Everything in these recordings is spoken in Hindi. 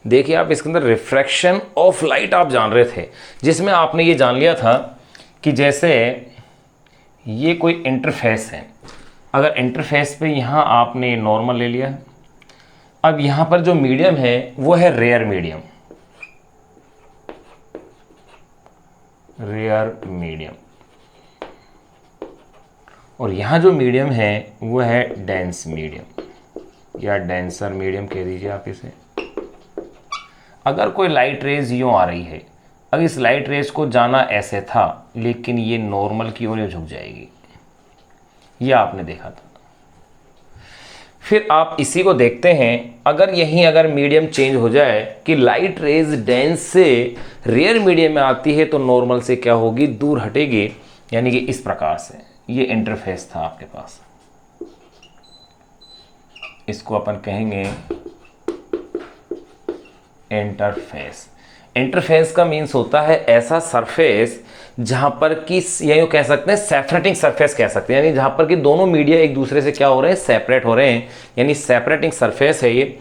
देखिए आप इसके अंदर रिफ्रैक्शन ऑफ लाइट आप जान रहे थे, जिसमें आपने ये जान लिया था कि जैसे ये कोई इंटरफेस है, अगर इंटरफेस पे यहाँ आपने नॉर्मल ले लिया, अब यहाँ पर जो मीडियम है वो है रेयर मीडियम, रेयर मीडियम, और यहाँ जो मीडियम है वो है डेंस मीडियम या डेंसर मीडियम कह दीजिए आप इसे। अगर कोई लाइट रेज यूँ आ रही है, अगर इस लाइट रेज को जाना ऐसे था लेकिन ये नॉर्मल की ओर झुक जाएगी, ये आपने देखा था। फिर आप इसी को देखते हैं, अगर मीडियम चेंज हो जाए कि लाइट रेज डेंस से रेयर मीडियम में आती है तो नॉर्मल से क्या होगी, दूर हटेगी, यानी कि इस प्रकार से। ये इंटरफेस था आपके पास, इसको अपन कहेंगे इंटरफेस। इंटरफेस का मीन्स होता है ऐसा सरफेस जहां पर कि ये कह सकते हैं सेपरेटिंग सरफेस कह सकते हैं, यानी जहां पर कि दोनों मीडिया एक दूसरे से क्या हो रहे हैं, सेपरेट हो रहे हैं, यानी सेपरेटिंग सरफेस है ये।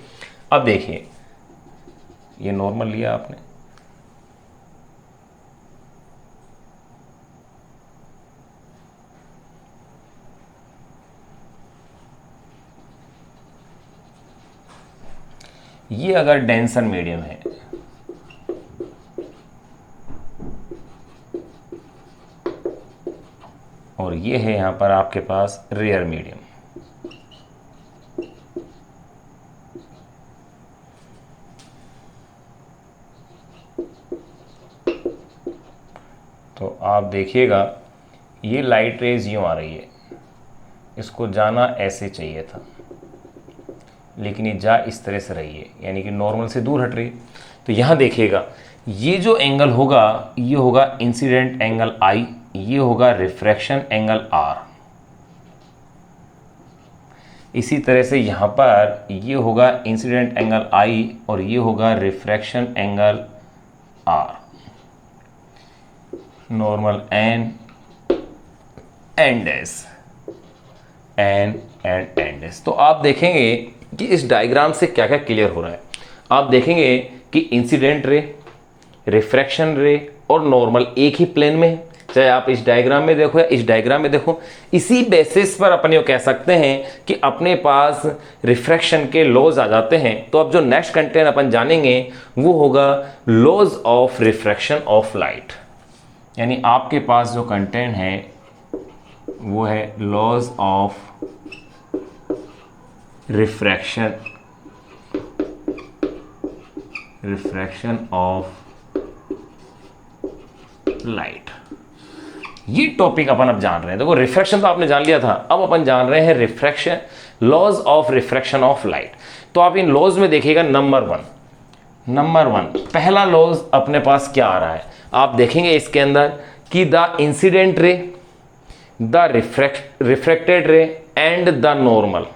अब देखिए ये नॉर्मल लिया आपने, ये अगर डेंसर मीडियम है, और ये है यहां पर आपके पास रेयर मीडियम, तो आप देखिएगा ये लाइट रेज यूं आ रही है, इसको जाना ऐसे चाहिए था लेकिन ये जा इस तरह से रही है, यानी कि नॉर्मल से दूर हट रही है। तो यहाँ देखिएगा ये जो एंगल होगा ये होगा इंसिडेंट एंगल I, ये होगा रिफ्रैक्शन एंगल R। इसी तरह से यहाँ पर ये होगा इंसिडेंट एंगल I और ये होगा refraction angle R, normal N and S, N and S। तो आप देखेंगे कि इस डायग्राम से क्या क्या क्लियर हो रहा है। आप देखेंगे कि इंसिडेंट रे, रिफ्रैक्शन रे और नॉर्मल एक ही प्लेन में है, चाहे आप इस डायग्राम में देखो या इस डायग्राम में देखो। इसी बेसिस पर अपन ये कह सकते हैं कि अपने पास रिफ्रैक्शन के लॉज आ जाते हैं। तो अब जो नेक्स्ट कंटेंट अपन जानेंगे वो होगा laws of refraction of light, यानी आपके पास जो कंटेंट है वो है laws of refraction of light. ये टॉपिक अपन अब जान रहे हैं। देखो रिफ्रैक्शन तो आपने जान लिया था, अब अपन जान रहे हैं refraction, laws of refraction of light. तो आप इन लॉज में देखिएगा नंबर वन पहला लॉज अपने पास क्या आ रहा है, आप देखेंगे इसके अंदर कि the incident ray, the refracted ray and the normal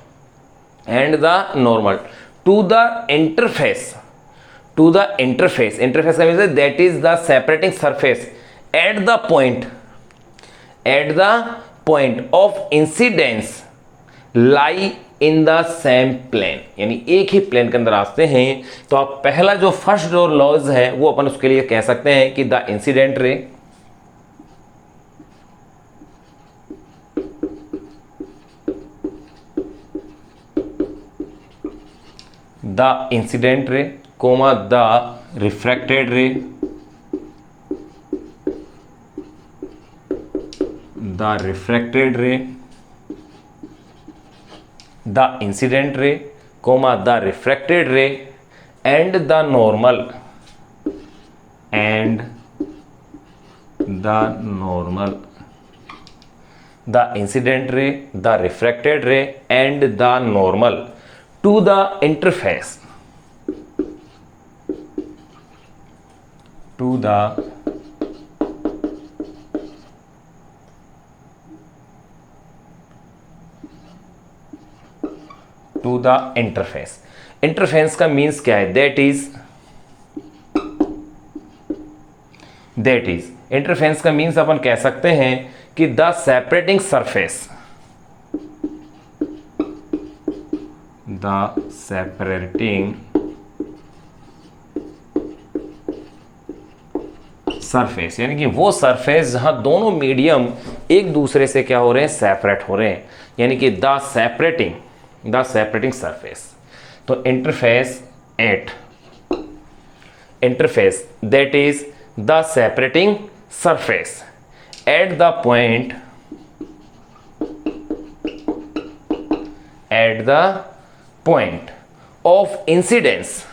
to the interface का means that is the separating surface at the point of incidence lie in the same plane, यानी एक ही प्लेन के अंदर आते हैं। तो आप पहला जो फर्स्ट जो लॉज है वो अपन उसके लिए कह सकते हैं कि the incident ray, comma the refracted ray, the incident ray, comma the refracted ray and the normal, the incident ray, the refracted ray and the normal to the interface, to the interface। Interface का मीन्स क्या है, दैट इज इंटरफेस का मीन्स अपन कह सकते हैं कि द सेपरेटिंग सरफेस, सरफेस, यानी कि वो सरफेस जहां दोनों मीडियम एक दूसरे से क्या हो रहे हैं, सेपरेट हो रहे हैं, यानी कि द सेपरेटिंग सरफेस। तो interface that is the separating surface at the point of incidence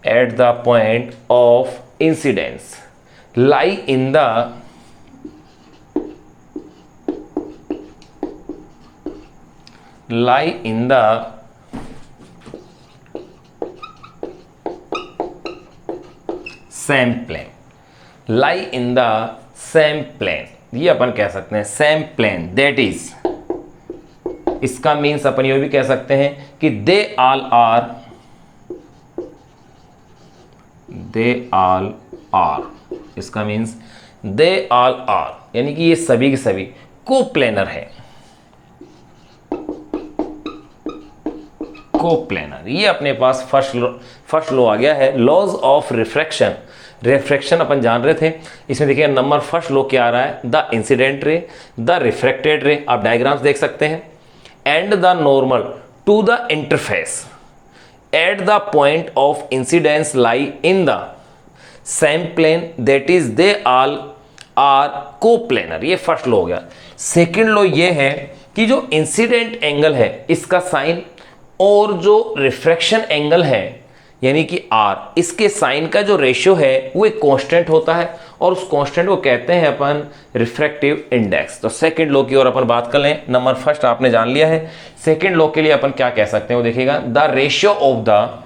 at the point of incidence lie in the same plane, lie in the same plane, ये अपन कह सकते हैं सेम प्लेन, दैट इज, इसका मीन्स अपन ये भी कह सकते हैं कि दे ऑल आर, इसका मीन्स दे ऑल आर, यानी कि ये सभी के सभी कोप्लेनर है। कोप्लेनर, ये अपने पास फर्स्ट लॉ आ गया है, लॉज ऑफ रिफ्रैक्शन अपन जान रहे थे। इसमें देखिए नंबर फर्स्ट लॉ क्या आ रहा है, the incident ray, the refracted ray, आप डायग्राम्स देख सकते हैं, and the normal to the interface at the point of incidence lie in the same plane, that is they all are coplanar. ये फर्स्ट लॉ हो गया। सेकेंड लॉ ये है कि जो इंसिडेंट एंगल है इसका साइन और जो रिफ्रैक्शन एंगल है यानी कि आर, इसके साइन का जो रेशियो है वो एक कांस्टेंट होता है और उस कांस्टेंट को कहते हैं अपन रिफ्रैक्टिव इंडेक्स। तो सेकंड लॉ की ओर अपन बात कर लें। नंबर फर्स्ट आपने जान लिया है। सेकंड लॉ के लिए अपन क्या कह सकते हैं वो देखिएगा, the ratio of the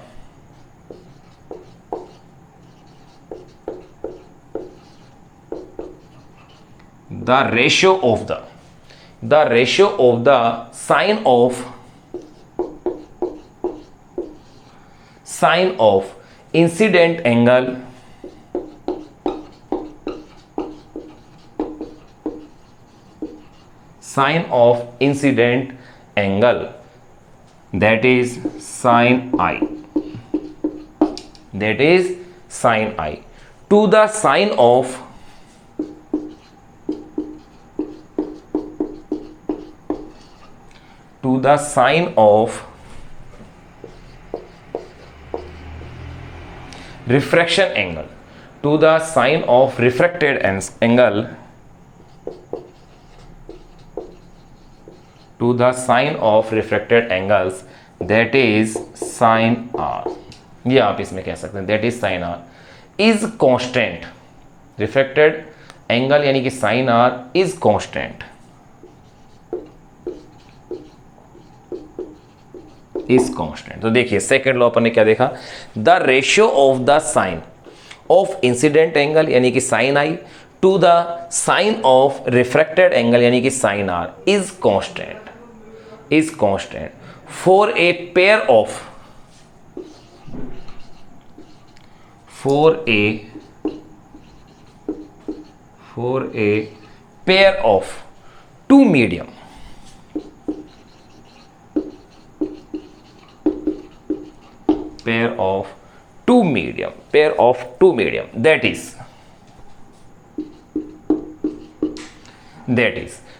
sine of incident angle that is sin I to the sine of refraction angle, to the sine of refracted angle, to the sine of refracted angles, that is sin R। ये आप इसमें कह सकते हैं that is sin R is constant, refracted angle यानी कि sin R is constant, तो देखिए सेकेंड लॉ अपन ने क्या देखा, the ratio of the sine of incident angle यानी कि sine I to the sine of refracted angle यानी कि sine are is constant for a pair of two medium, pair of two medium that is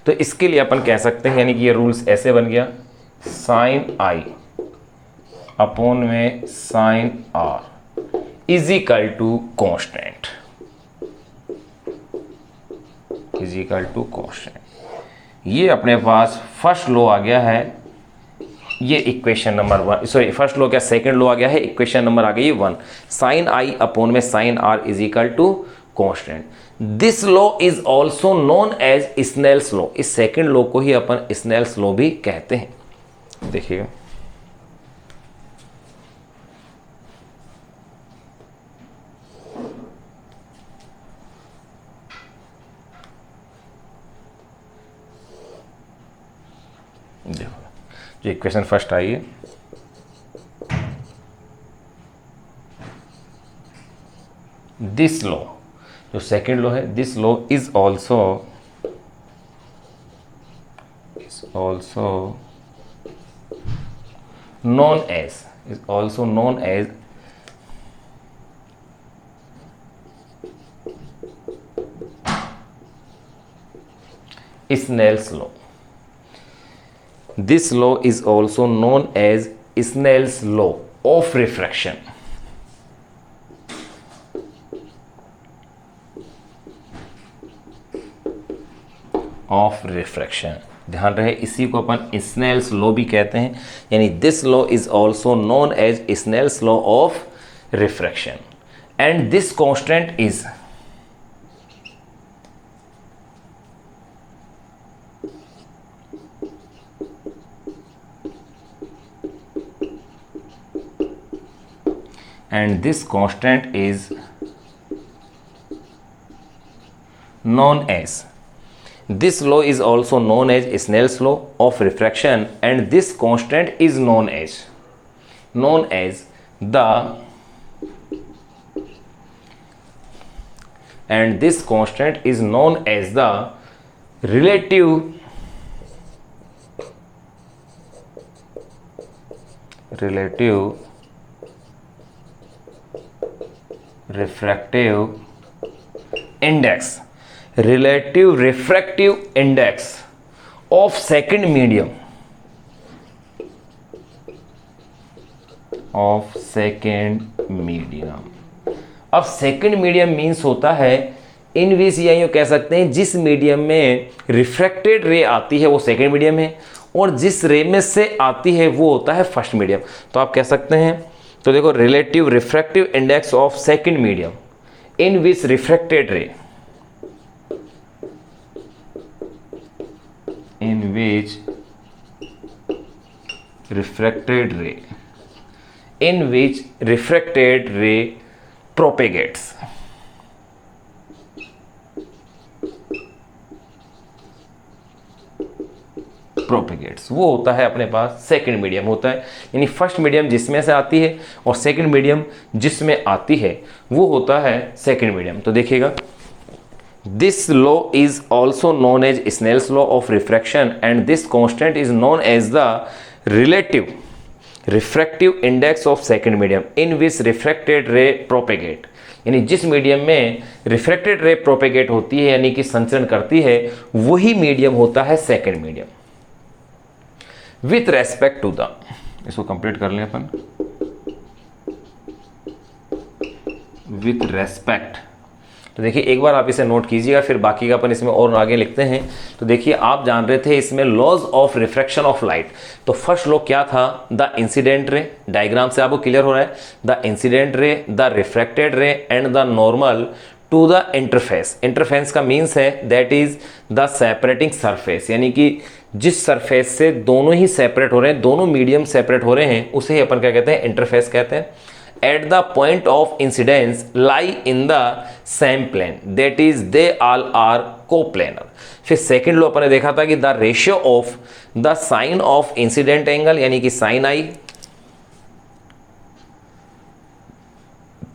तो इसके लिए अपन कह सकते हैं यानी कि ये रूल्स ऐसे बन गया, साइन आई अपॉन में sine are is equal to constant, ये अपने पास फर्स्ट लॉ आ गया है। ये equation number 1, sorry first law क्या सेकंड लॉ आ गया है, इक्वेशन नंबर आ गई 1, साइन आई अपॉन में sine are is equal to constant. This law is also known as Snell's law, इस सेकंड लॉ को ही अपन स्नेल्स लॉ भी कहते हैं। देखिएगा देखो जो इक्वेशन फर्स्ट आई है, दिस लॉ जो सेकेंड लॉ है, this law is also known as, is also known as Snell's law. This law is also known as Snell's law of refraction. Of refraction, ध्यान रहे इसी को अपन स्नेल्स लॉ भी कहते हैं, यानी this law is also known as Snell's law of refraction and this constant is known as, this law is also known as Snell's law of refraction and this constant is known as the, and this constant is known as the relative refractive index, relative refractive index of second medium, अब सेकंड मीडियम मीन्स होता है इन विच, या यूँ कह सकते हैं जिस मीडियम में रिफ्रैक्टेड रे आती है वो सेकंड मीडियम है और जिस रे में से आती है वो होता है फर्स्ट मीडियम। तो आप कह सकते हैं, तो देखो relative refractive index of second medium in which refracted रे, in which refracted ray propagates, वो होता है अपने पास सेकंड मीडियम होता है, यानी फर्स्ट मीडियम जिसमें से आती है और सेकंड मीडियम जिसमें आती है वो होता है सेकंड मीडियम। तो देखिएगा, this law is also known as Snell's law of refraction and this constant is known as the relative refractive index of second medium in which refracted ray propagate, यानी जिस मीडियम में रिफ्रैक्टेड रे प्रोपेगेट होती है यानी कि संचरण करती है वही मीडियम होता है second medium. With respect to the, इसको कंप्लीट कर लें अपन, विथ रेस्पेक्ट, तो देखिए एक बार आप इसे नोट कीजिएगा फिर बाकी का अपन इसमें और आगे लिखते हैं। तो देखिए आप जान रहे थे इसमें laws of refraction of light, तो फर्स्ट लॉ क्या था, द इंसिडेंट रे, डायग्राम से आपको क्लियर हो रहा है, the incident ray, the refracted ray and the normal to the interface. Interface का मीन्स है that is the separating surface, यानी कि जिस सरफेस से दोनों ही सेपरेट हो रहे हैं, दोनों मीडियम सेपरेट हो रहे हैं उसे ही अपन क्या कहते हैं, इंटरफेस कहते हैं। At the point of incidence lie in the same plane, that is they all are coplanar। फिर सेकेंड लो अपन ने देखा था कि the ratio of the sine of incident angle यानी कि sine I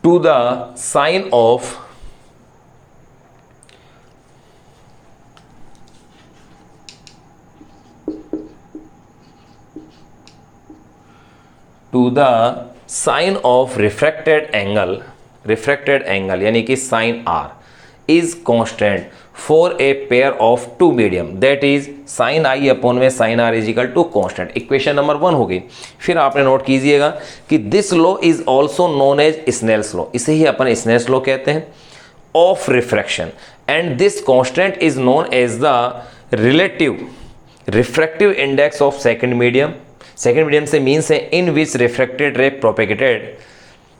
to the sine of sine of refracted angle यानी कि sine are is constant for a pair of two medium, that is sine I upon में sine are is equal to constant. Equation number 1 हो गई। फिर आपने नोट कीजिएगा कि this law is also known as Snell's law, इसे ही अपन स्नेल्स लॉ कहते हैं, of refraction and this constant is known as the relative refractive index of second medium. Second medium से मीन्स है इन विच रिफ्रैक्टेड रे प्रोपेगेटेड।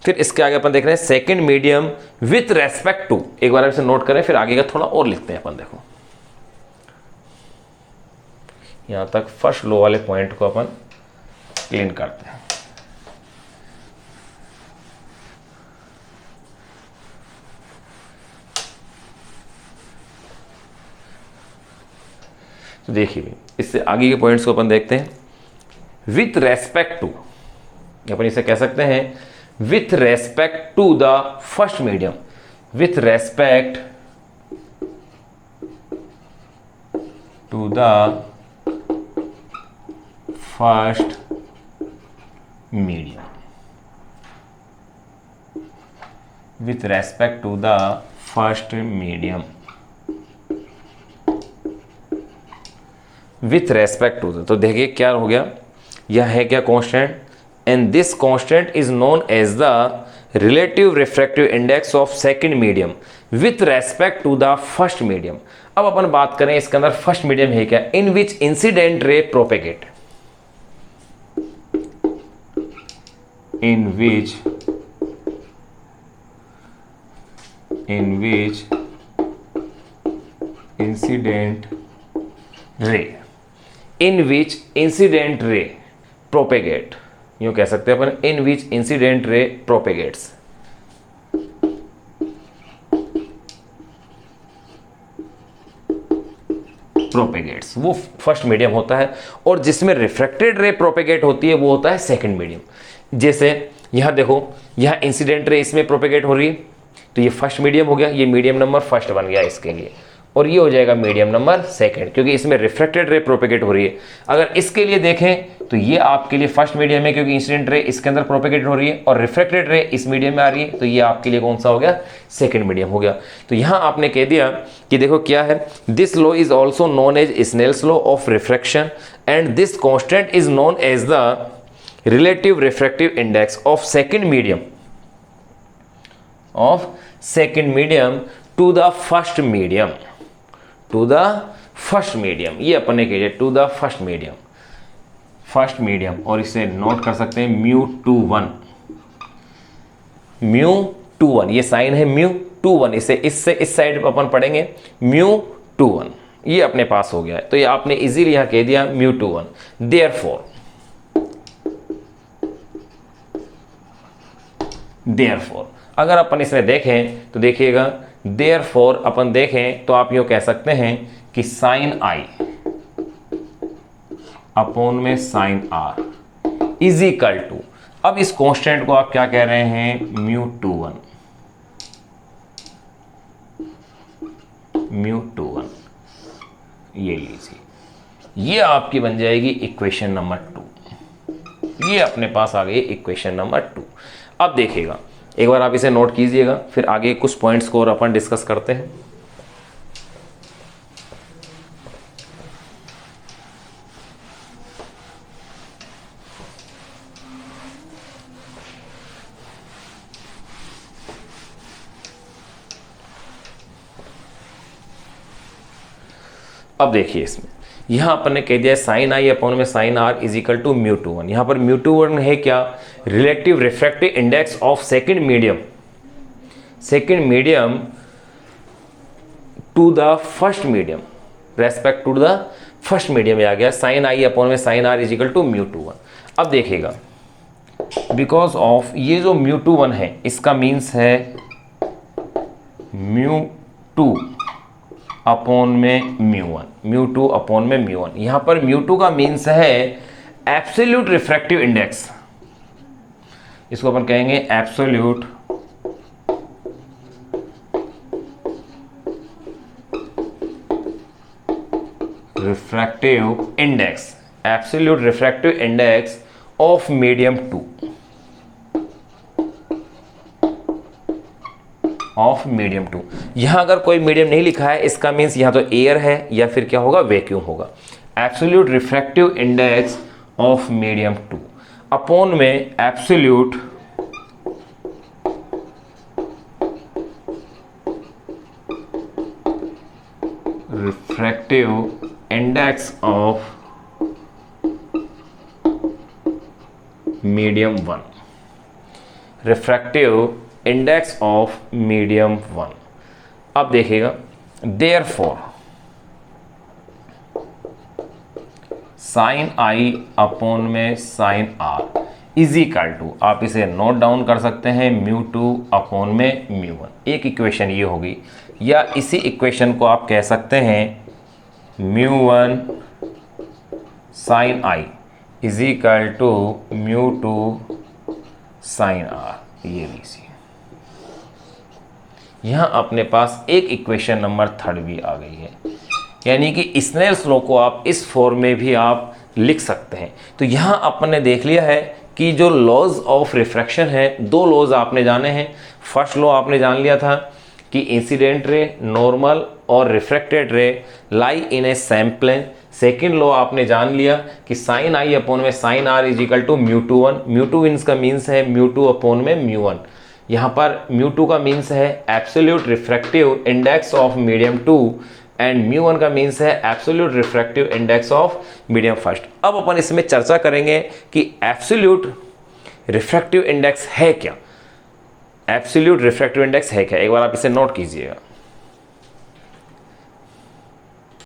फिर इसके आगे अपन देख रहे हैं second medium with respect to, एक बार इसे नोट करें फिर आगे का थोड़ा और लिखते हैं अपन। देखो यहां तक फर्स्ट लो वाले पॉइंट को अपन क्लीन करते हैं। तो देखिए इससे आगे के पॉइंट्स को अपन देखते हैं। विथ रेस्पेक्ट टू, अपन इसे कह सकते हैं with respect to the first medium, with respect to the first medium with respect to the first medium with respect to the, तो देखिए क्या हो गया, यह है क्या constant, and this constant is known as the relative refractive index of second medium with respect to the first medium. अब अपन बात करें इसके अंदर फर्स्ट मीडियम है क्या, in which incident ray propagate, in which incident ray propagate, यूं कह सकते हैं अपन, in which incident ray propagates। वो फर्स्ट मीडियम होता है, और जिसमें रिफ्रैक्टेड रे प्रोपेगेट होती है वो होता है सेकंड मीडियम। जैसे यहां देखो, यहां इंसिडेंट रे इसमें प्रोपेगेट हो रही है, तो ये फर्स्ट मीडियम हो गया, ये मीडियम नंबर फर्स्ट बन गया इसके लिए, और ये हो जाएगा मीडियम नंबर सेकंड, क्योंकि इसमें रिफ्रैक्टेड रे प्रोपेगेट हो रही है। अगर इसके लिए देखें तो ये आपके लिए फर्स्ट मीडियम है, क्योंकि इंसिडेंट रे इसके अंदर प्रोपेगेट हो रही है, और रिफ्रैक्टेड रे इस मीडियम में आ रही है, तो ये आपके लिए कौन सा हो गया, सेकंड मीडियम हो गया। तो यहां आपने कह दिया कि देखो क्या है, this law is also known as Snell's law of refraction, and this constant is known as the relative refractive index of second medium to the first medium, ये अपन ने कह टू द फर्स्ट मीडियम, और इसे नोट कर सकते हैं μ21, ये साइन है μ21, इसे इससे इस साइड अपन पढ़ेंगे μ21, ये अपने पास हो गया है। तो ये आपने इजीली यहां कह दिया μ21। देयरफॉर अगर अपन इसमें देखें तो देखिएगा, देयरफॉर अपन देखें तो आप यूं कह सकते हैं कि साइन आई अपॉन में sine are is equal to, अब इस कांस्टेंट को आप क्या कह रहे हैं, μ21, ये लीजिए, ये आपकी बन जाएगी इक्वेशन नंबर 2। ये अपने पास आ गई इक्वेशन नंबर 2। अब देखिएगा, एक बार आप इसे नोट कीजिएगा, फिर आगे कुछ पॉइंट्स को और अपन डिस्कस करते हैं। अब देखिए इसमें, यहां अपन ने कह दिया साइन आई अपॉन में sine are is equal to μ21। यहां पर μ21 है क्या, relative refractive index of second medium to the first medium, respect to the first medium आ गया, साइन आई अपॉन में sine are is equal to μ21। अब देखिएगा, बिकॉज ऑफ ये जो μ21 है इसका मीन्स है μ2 अपॉन में μ2 अपॉन में μ1। यहां पर μ2 का मीन्स है एब्सोल्यूट रिफ्रैक्टिव इंडेक्स, इसको अपन कहेंगे absolute refractive index of medium 2 of medium 2। यहां अगर कोई मीडियम नहीं लिखा है, इसका मीन्स यहां तो एयर है या फिर क्या होगा, वैक्यूम होगा। Absolute refractive index of medium 2 upon में absolute refractive index of medium 1, refractive index of medium 1। अब देखिएगा, देयरफॉर साइन आई अपॉन में sine are is equal to, आप इसे नोट डाउन कर सकते हैं μ2 अपॉन में μ1। एक इक्वेशन ये होगी, या इसी इक्वेशन को आप कह सकते हैं μ1 sine I is equal to μ2 sine R. ये लीजिए, यहां अपने पास एक इक्वेशन नंबर 3 भी आ गई है, यानी कि स्नेल्स लॉ को आप इस फॉर्म में भी आप लिख सकते हैं। तो यहां अपन ने देख लिया है कि जो लॉज ऑफ रिफ्रैक्शन है, दो लॉज आपने जाने हैं। फर्स्ट लॉ आपने जान लिया था कि इंसिडेंट रे, नॉर्मल और refracted ray lie in a same plane. Second law आपने जान लिया कि साइन आई अपॉन में sine are is equal to mu two one. Mu two इनका मीन्स है म्यू टू अपॉन में म्यू वन। यहाँ पर म्यू टू का मीन्स है absolute refractive index of medium two and mu one का मीन्स है absolute refractive index of medium first. अब अपन इसमें चर्चा करेंगे कि एब्सोल्यूट रिफ्रैक्टिव इंडेक्स है क्या, एब्सोल्यूट रिफ्रैक्टिव इंडेक्स है क्या। एक बार आप इसे नोट कीजिएगा।